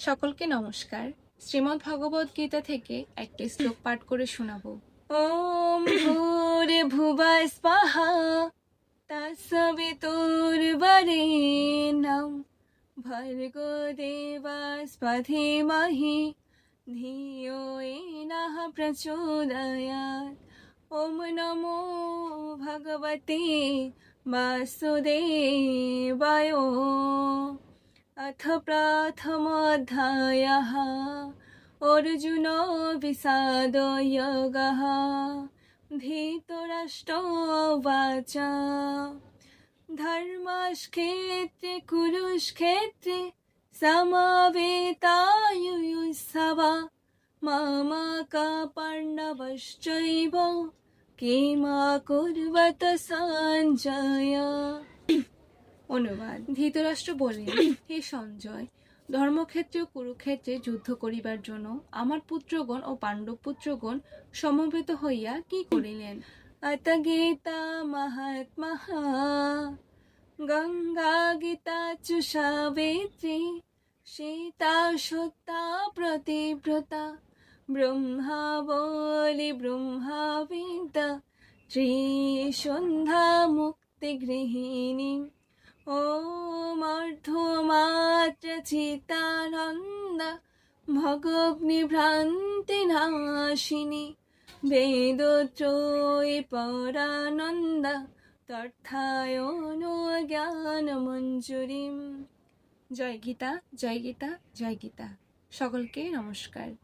সকলকে নমস্কার। শ্রীমদ্ ভগবদ গীতা থেকে একটি শ্লোক পাঠ করে শোনাবো। ওম ভূরে ভুবা স্বাহা তৎসবিতুর্বরেণ্যং ভর্গো দেবস্য ধীমহি ধিয়ো নঃ প্রচোদয়াৎ। ওম নমো ভগবতে বাসুদেবায়। अथ प्रथमोऽध्यायः अर्जुनो विषादयोगः। धृतराष्ट्रोवाच धर्मक्षेत्रे कुरुक्षेत्रे समवेतायुयुत्सवा मामका पाण्डवश्चैव किमकुर्वत सञ्जय। অনুবাদ। ধৃতরাষ্ট্র বললেন, হে সঞ্জয়, ধর্মক্ষেত্রে ও কুরুক্ষেত্রে যুদ্ধ করিবার জন্য আমার পুত্রগণ ও পাণ্ডব পুত্রগণ সমবেত হইয়া কি করিলেন? অত গীতা মহাত্মা গঙ্গা গীতা চ সাবিত্রী সীতা সত্যা প্রতিব্রতা ব্রহ্মা বলি ব্রহ্মাবিদ্যা ত্রিসন্ধ্যা মুক্তি গৃহিণী। ওম অর্ধমাত্র চিতানন্দ ভগগ্নিভ্রান্তি নাশিনী বেদত্রয়ী পরানন্দ তথায়নো জ্ঞান মঞ্জুরিম। জয় গীতা, জয় গীতা, জয় গীতা। সকলকে নমস্কার।